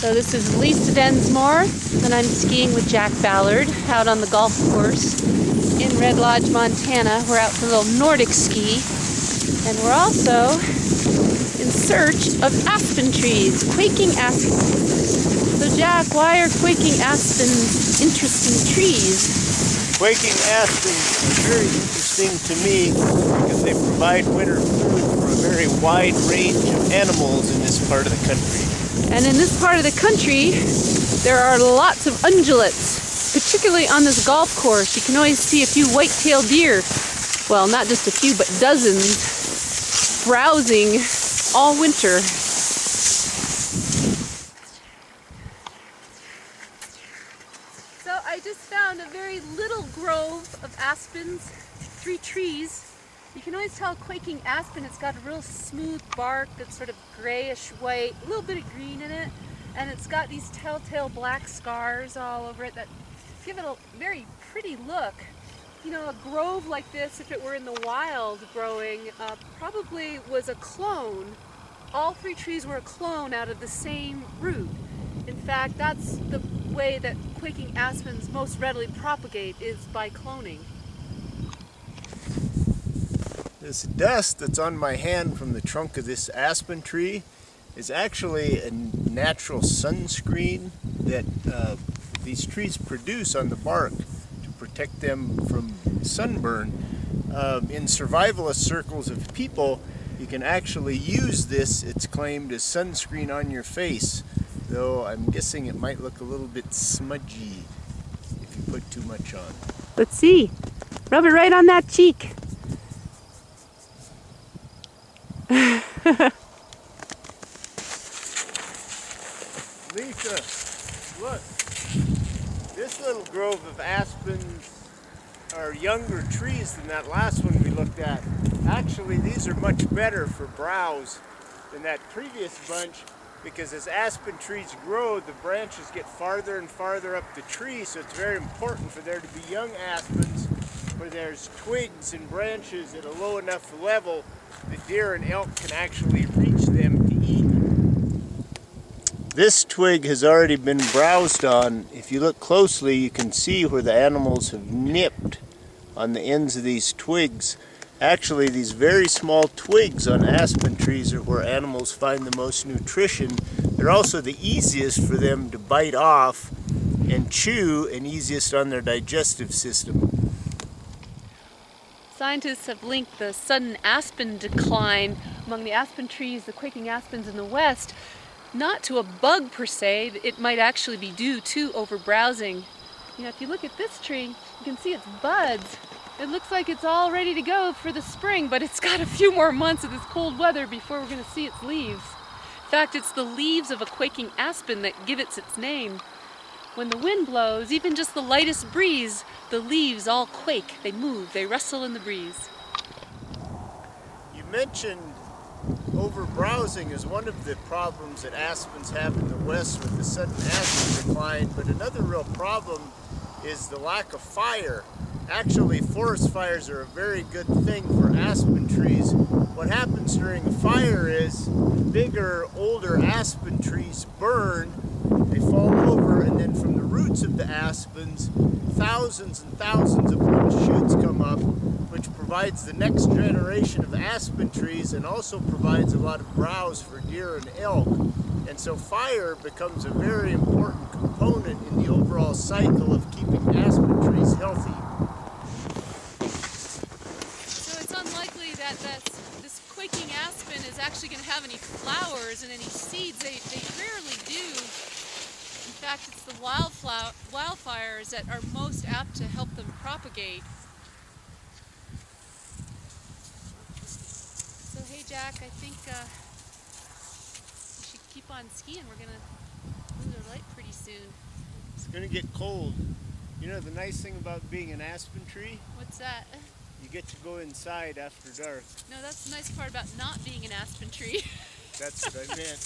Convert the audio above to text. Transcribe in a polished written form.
So this is Lisa Densmore, and I'm skiing with Jack Ballard out on the golf course in Red Lodge, Montana. We're out for a little Nordic ski, and we're also in search of aspen trees, quaking aspens. So Jack, why are quaking aspens interesting trees? Quaking aspens are very interesting to me because they provide winter food for a very wide range of animals in this part of the country. And in this part of the country, there are lots of ungulates, particularly on this golf course. You can always see a few white-tailed deer, well, not just a few, but dozens, browsing all winter. So I just found a very little grove of aspens, 3 trees. You can always tell Quaking Aspen, it's got a real smooth bark that's sort of grayish white, a little bit of green in it, and it's got these telltale black scars all over it that give it a very pretty look. You know, a grove like this, if it were in the wild growing, probably was a clone. All 3 trees were a clone out of the same root. In fact, that's the way that Quaking Aspens most readily propagate, is by cloning. This dust that's on my hand from the trunk of this aspen tree is actually a natural sunscreen that these trees produce on the bark to protect them from sunburn. In survivalist circles of people, you can actually use this, it's claimed, as sunscreen on your face, though I'm guessing it might look a little bit smudgy if you put too much on. Let's see. Rub it right on that cheek. Lisa, look, this little grove of aspens are younger trees than that last one we looked at. Actually, these are much better for browse than that previous bunch, because as aspen trees grow, the branches get farther and farther up the tree, so it's very important for there to be young aspens where there's twigs and branches at a low enough level that deer and elk can actually reach them to eat. This twig has already been browsed on. If you look closely, you can see where the animals have nipped on the ends of these twigs. Actually, these very small twigs on aspen trees are where animals find the most nutrition. They're also the easiest for them to bite off and chew, and easiest on their digestive system. Scientists have linked the sudden aspen decline among the aspen trees, the quaking aspens in the west, not to a bug per se. It might actually be due to overbrowsing. You know, if you look at this tree, you can see its buds. It looks like it's all ready to go for the spring, but it's got a few more months of this cold weather before we're going to see its leaves. In fact, it's the leaves of a quaking aspen that give it its name. When the wind blows, even just the lightest breeze, the leaves all quake, they move, they rustle in the breeze. You mentioned overbrowsing as one of the problems that aspens have in the west with the sudden aspen decline, but another real problem is the lack of fire. Actually, forest fires are a very good thing for aspen trees. What happens during a fire is bigger, older aspen trees burn, they fall over, and then from the roots of the aspens, thousands and thousands of little shoots come up, which provides the next generation of aspen trees and also provides a lot of browse for deer and elk. And so fire becomes a very important component in the overall cycle of keeping aspen trees healthy. So it's unlikely that this quaking aspen is actually going to have any flowers and any seeds. They rarely do. In fact, it's the wildfires that are most apt to help them propagate. So hey Jack, I think we should keep on skiing. We're going to lose our light pretty soon. It's going to get cold. You know the nice thing about being an aspen tree? What's that? You get to go inside after dark. No, that's the nice part about not being an aspen tree. That's what I meant.